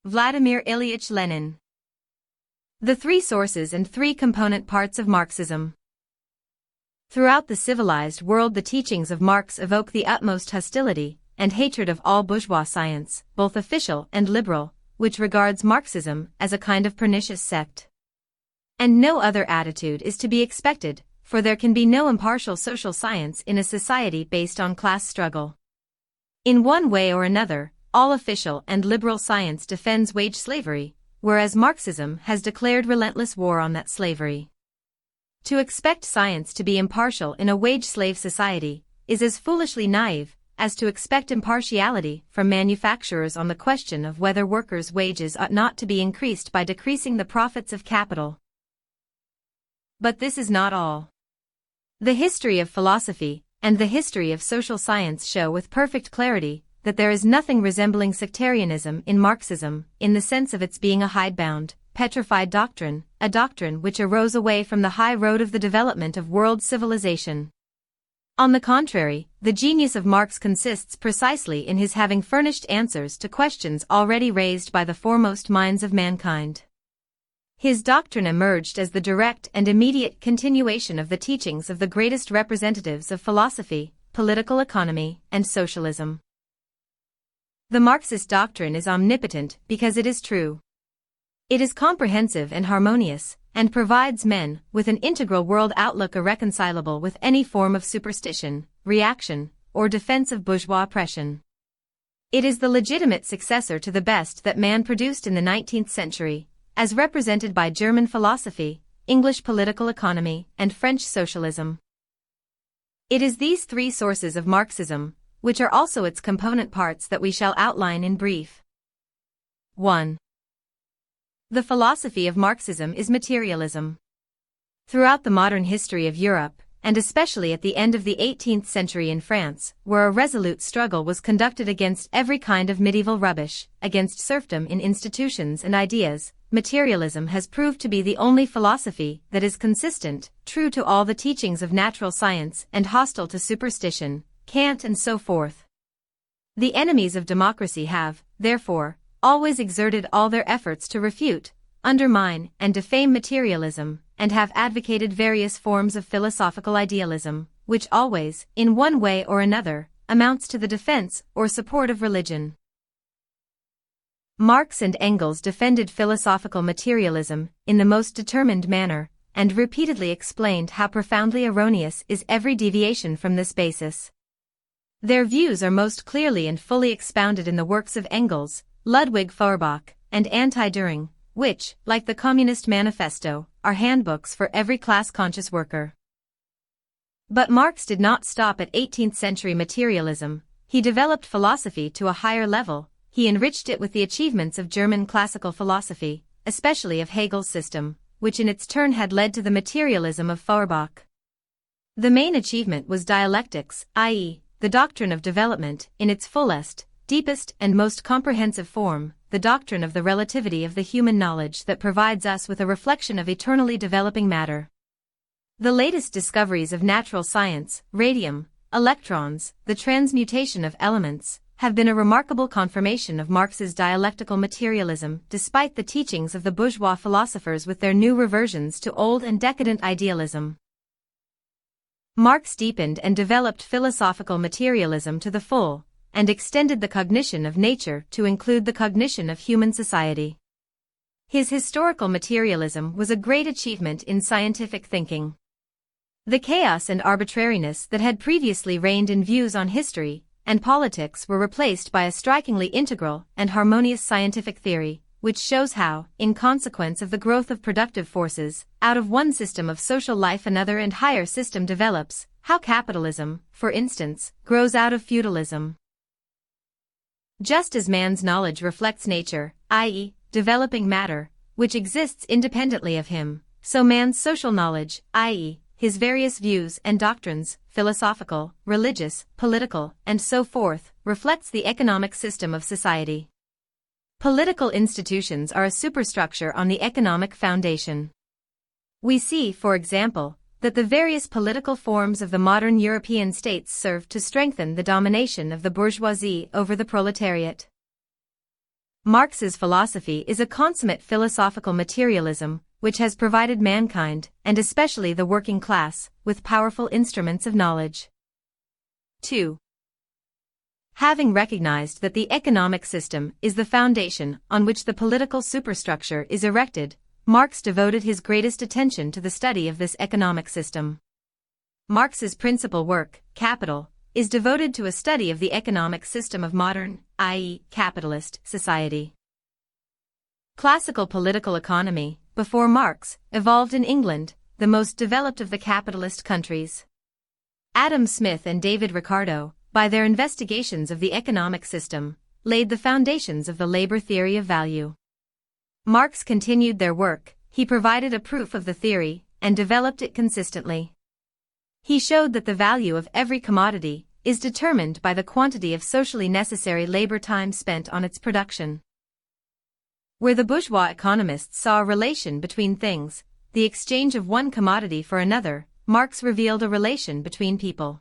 Vladimir Ilyich Lenin. The three sources and three component parts of Marxism. Throughout the civilized world, the teachings of Marx evoke the utmost hostility and hatred of all bourgeois science, both official and liberal, which regards Marxism as a kind of pernicious sect. And no other attitude is to be expected, for there can be no impartial social science in a society based on class struggle. In one way or another, all official and liberal science defends wage slavery, whereas Marxism has declared relentless war on that slavery. To expect science to be impartial in a wage-slave society is as foolishly naive as to expect impartiality from manufacturers on the question of whether workers' wages ought not to be increased by decreasing the profits of capital. But this is not all. The history of philosophy and the history of social science show with perfect clarity that there is nothing resembling sectarianism in Marxism, in the sense of its being a hidebound, petrified doctrine, a doctrine which arose away from the high road of the development of world civilization. On the contrary, the genius of Marx consists precisely in his having furnished answers to questions already raised by the foremost minds of mankind. His doctrine emerged as the direct and immediate continuation of the teachings of the greatest representatives of philosophy, political economy, and socialism. The Marxist doctrine is omnipotent because it is true. It is comprehensive and harmonious, and provides men with an integral world outlook irreconcilable with any form of superstition, reaction, or defense of bourgeois oppression. It is the legitimate successor to the best that man produced in the 19th century, as represented by German philosophy, English political economy, and French socialism. It is these three sources of Marxism, which are also its component parts, that we shall outline in brief. 1. The philosophy of Marxism is materialism. Throughout the modern history of Europe, and especially at the end of the 18th century in France, where a resolute struggle was conducted against every kind of medieval rubbish, against serfdom in institutions and ideas, materialism has proved to be the only philosophy that is consistent, true to all the teachings of natural science, and hostile to superstition, cant, and so forth. The enemies of democracy have, therefore, always exerted all their efforts to refute, undermine, and defame materialism, and have advocated various forms of philosophical idealism, which always, in one way or another, amounts to the defense or support of religion. Marx and Engels defended philosophical materialism in the most determined manner, and repeatedly explained how profoundly erroneous is every deviation from this basis. Their views are most clearly and fully expounded in the works of Engels, Ludwig Feuerbach, and Anti-Düring, which, like the Communist Manifesto, are handbooks for every class-conscious worker. But Marx did not stop at 18th-century materialism. He developed philosophy to a higher level. He enriched it with the achievements of German classical philosophy, especially of Hegel's system, which in its turn had led to the materialism of Feuerbach. The main achievement was dialectics, i.e., the doctrine of development, in its fullest, deepest, and most comprehensive form, the doctrine of the relativity of the human knowledge that provides us with a reflection of eternally developing matter. The latest discoveries of natural science, radium, electrons, the transmutation of elements, have been a remarkable confirmation of Marx's dialectical materialism, despite the teachings of the bourgeois philosophers with their new reversions to old and decadent idealism. Marx deepened and developed philosophical materialism to the full, and extended the cognition of nature to include the cognition of human society. His historical materialism was a great achievement in scientific thinking. The chaos and arbitrariness that had previously reigned in views on history and politics were replaced by a strikingly integral and harmonious scientific theory, which shows how, in consequence of the growth of productive forces, out of one system of social life another and higher system develops, how capitalism, for instance, grows out of feudalism. Just as man's knowledge reflects nature, i.e., developing matter, which exists independently of him, so man's social knowledge, i.e., his various views and doctrines, philosophical, religious, political, and so forth, reflects the economic system of society. Political institutions are a superstructure on the economic foundation. We see, for example, that the various political forms of the modern European states serve to strengthen the domination of the bourgeoisie over the proletariat. Marx's philosophy is a consummate philosophical materialism, which has provided mankind, and especially the working class, with powerful instruments of knowledge. 2. Having recognized that the economic system is the foundation on which the political superstructure is erected, Marx devoted his greatest attention to the study of this economic system. Marx's principal work, Capital, is devoted to a study of the economic system of modern, i.e., capitalist, society. Classical political economy, before Marx, evolved in England, the most developed of the capitalist countries. Adam Smith and David Ricardo, by their investigations of the economic system, laid the foundations of the labor theory of value. Marx continued their work, he provided a proof of the theory, and developed it consistently. He showed that the value of every commodity is determined by the quantity of socially necessary labor time spent on its production. Where the bourgeois economists saw a relation between things, the exchange of one commodity for another, Marx revealed a relation between people.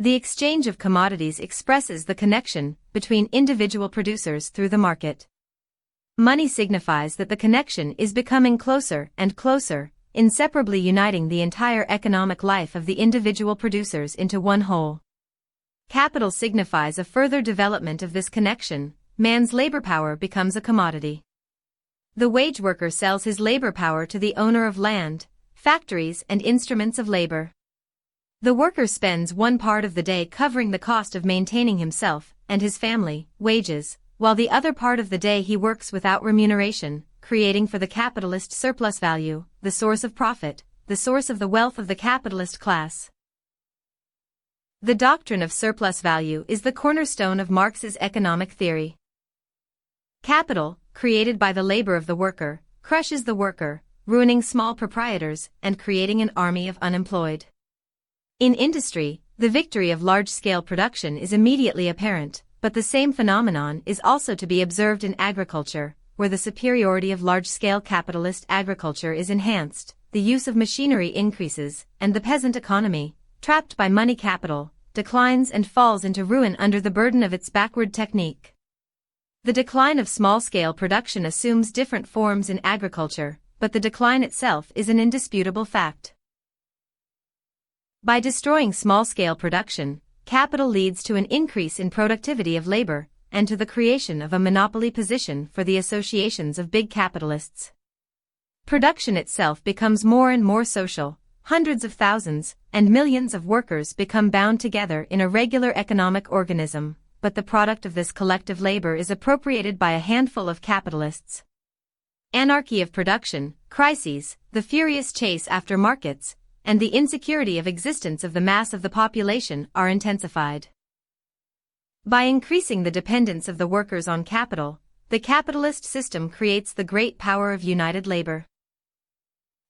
The exchange of commodities expresses the connection between individual producers through the market. Money signifies that the connection is becoming closer and closer, inseparably uniting the entire economic life of the individual producers into one whole. Capital signifies a further development of this connection. Man's labor power becomes a commodity. The wage worker sells his labor power to the owner of land, factories, and instruments of labor. The worker spends one part of the day covering the cost of maintaining himself and his family, wages, while the other part of the day he works without remuneration, creating for the capitalist surplus value, the source of profit, the source of the wealth of the capitalist class. The doctrine of surplus value is the cornerstone of Marx's economic theory. Capital, created by the labor of the worker, crushes the worker, ruining small proprietors and creating an army of unemployed. In industry, the victory of large-scale production is immediately apparent, but the same phenomenon is also to be observed in agriculture, where the superiority of large-scale capitalist agriculture is enhanced, the use of machinery increases, and the peasant economy, trapped by money capital, declines and falls into ruin under the burden of its backward technique. The decline of small-scale production assumes different forms in agriculture, but the decline itself is an indisputable fact. By destroying small-scale production, capital leads to an increase in productivity of labor, and to the creation of a monopoly position for the associations of big capitalists. Production itself becomes more and more social, hundreds of thousands and millions of workers become bound together in a regular economic organism, but the product of this collective labor is appropriated by a handful of capitalists. Anarchy of production, crises, the furious chase after markets, and the insecurity of existence of the mass of the population are intensified. By increasing the dependence of the workers on capital, the capitalist system creates the great power of united labor.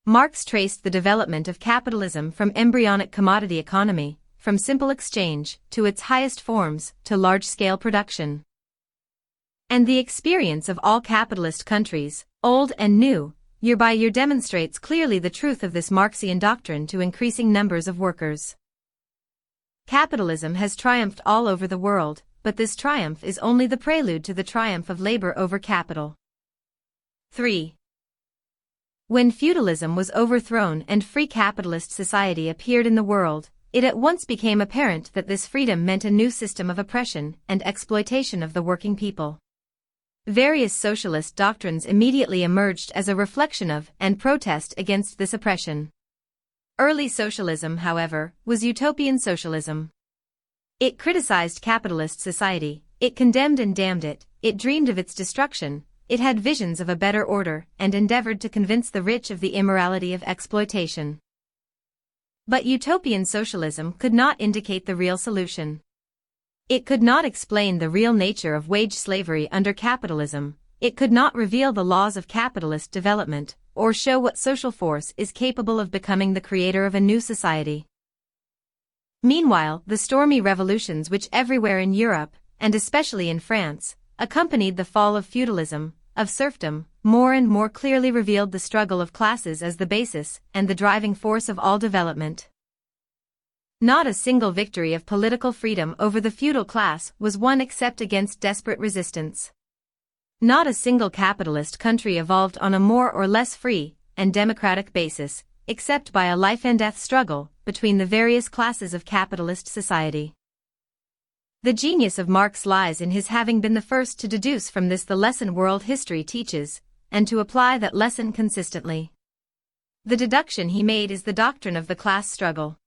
Marx traced the development of capitalism from embryonic commodity economy, from simple exchange, to its highest forms, to large-scale production. And the experience of all capitalist countries, old and new, year by year demonstrates clearly the truth of this Marxian doctrine to increasing numbers of workers. Capitalism has triumphed all over the world, but this triumph is only the prelude to the triumph of labor over capital. 3. When feudalism was overthrown and free capitalist society appeared in the world, it at once became apparent that this freedom meant a new system of oppression and exploitation of the working people. Various socialist doctrines immediately emerged as a reflection of and protest against this oppression. Early socialism, however, was utopian socialism. It criticized capitalist society, it condemned and damned it, it dreamed of its destruction, it had visions of a better order and endeavored to convince the rich of the immorality of exploitation. But utopian socialism could not indicate the real solution. It could not explain the real nature of wage slavery under capitalism, it could not reveal the laws of capitalist development, or show what social force is capable of becoming the creator of a new society. Meanwhile, the stormy revolutions which everywhere in Europe, and especially in France, accompanied the fall of feudalism, of serfdom, more and more clearly revealed the struggle of classes as the basis and the driving force of all development. Not a single victory of political freedom over the feudal class was won except against desperate resistance. Not a single capitalist country evolved on a more or less free and democratic basis, except by a life-and-death struggle between the various classes of capitalist society. The genius of Marx lies in his having been the first to deduce from this the lesson world history teaches, and to apply that lesson consistently. The deduction he made is the doctrine of the class struggle.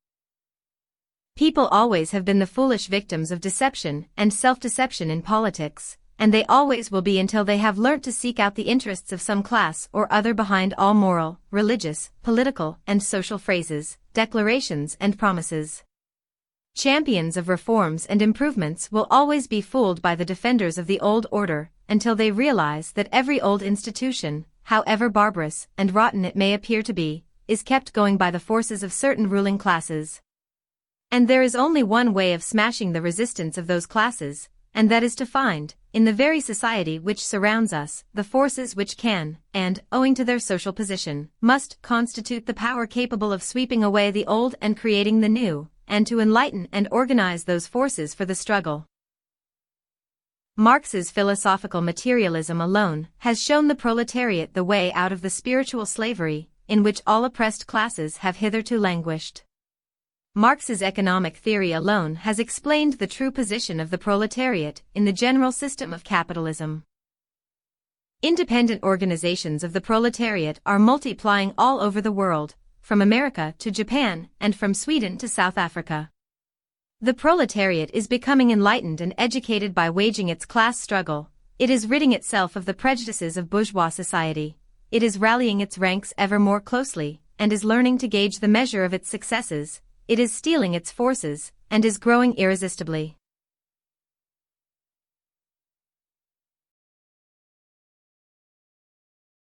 People always have been the foolish victims of deception and self-deception in politics, and they always will be until they have learnt to seek out the interests of some class or other behind all moral, religious, political, and social phrases, declarations and promises. Champions of reforms and improvements will always be fooled by the defenders of the old order, until they realize that every old institution, however barbarous and rotten it may appear to be, is kept going by the forces of certain ruling classes. And there is only one way of smashing the resistance of those classes, and that is to find, in the very society which surrounds us, the forces which can, and, owing to their social position, must constitute the power capable of sweeping away the old and creating the new, and to enlighten and organize those forces for the struggle. Marx's philosophical materialism alone has shown the proletariat the way out of the spiritual slavery in which all oppressed classes have hitherto languished. Marx's economic theory alone has explained the true position of the proletariat in the general system of capitalism. Independent organizations of the proletariat are multiplying all over the world, from America to Japan and from Sweden to South Africa. The proletariat is becoming enlightened and educated by waging its class struggle. It is ridding itself of the prejudices of bourgeois society. It is rallying its ranks ever more closely, and is learning to gauge the measure of its successes. It is steeling its forces, and is growing irresistibly.